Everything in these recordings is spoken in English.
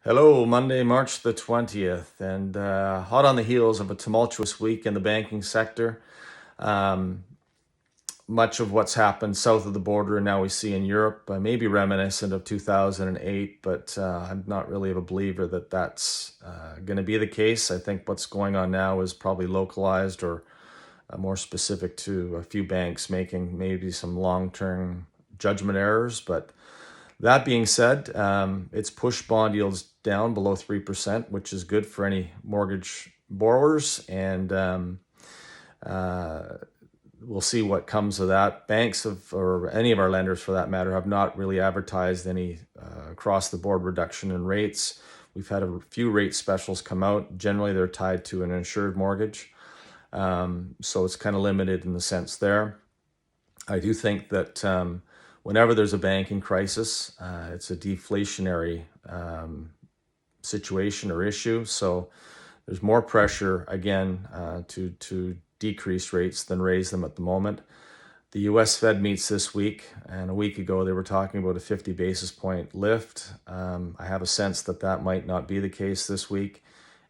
Hello, Monday, March the 20th, and hot on the heels of a tumultuous week in the banking sector. Um, Much of what's happened south of the border and now we see in Europe may be reminiscent of 2008, but I'm not really of a believer that that's going to be the case. I think what's going on now is probably localized or more specific to a few banks making maybe some long-term judgment errors, but that being said, it's pushed bond yields down below 3%, which is good for any mortgage borrowers. And we'll see what comes of that. Banks have, or any of our lenders for that matter, have not really advertised any across the board reduction in rates. We've had a few rate specials come out. Generally, they're tied to an insured mortgage. So it's kind of limited in the sense there. I do think that whenever there's a banking crisis, it's a deflationary situation or issue. So there's more pressure again to decrease rates than raise them at the moment. The U.S. Fed meets this week, and a week ago they were talking about a 50 basis point lift. I have a sense that that might not be the case this week,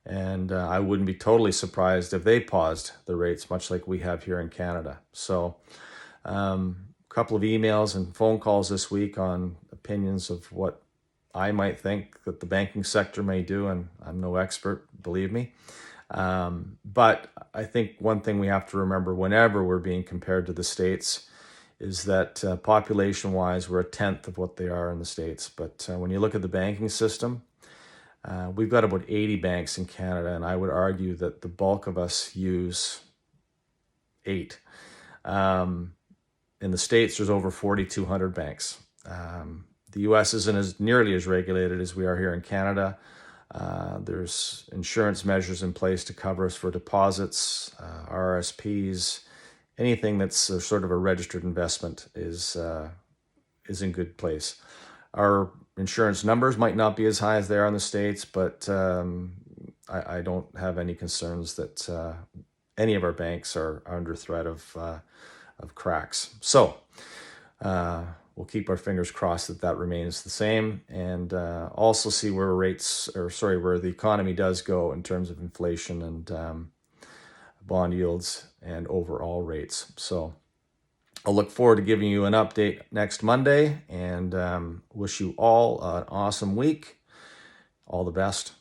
and I wouldn't be totally surprised if they paused the rates, much like we have here in Canada. So a couple of emails and phone calls this week on opinions of what I might think that the banking sector may do, and I'm no expert, believe me. But I think one thing we have to remember whenever we're being compared to the States is that population-wise, we're a tenth of what they are in the States. But when you look at the banking system, we've got about 80 banks in Canada, and I would argue that the bulk of us use 8. In the States, there's over 4,200 banks. The U.S. isn't as nearly as regulated as we are here in Canada. There's insurance measures in place to cover us for deposits, RSPs, anything that's sort of a registered investment is in good place. Our insurance numbers might not be as high as they are in the States, but I don't have any concerns that any of our banks are under threat of cracks. So we'll keep our fingers crossed that remains the same, and also see where where the economy does go in terms of inflation and bond yields and overall rates. So I'll look forward to giving you an update next Monday, and wish you all an awesome week. All the best.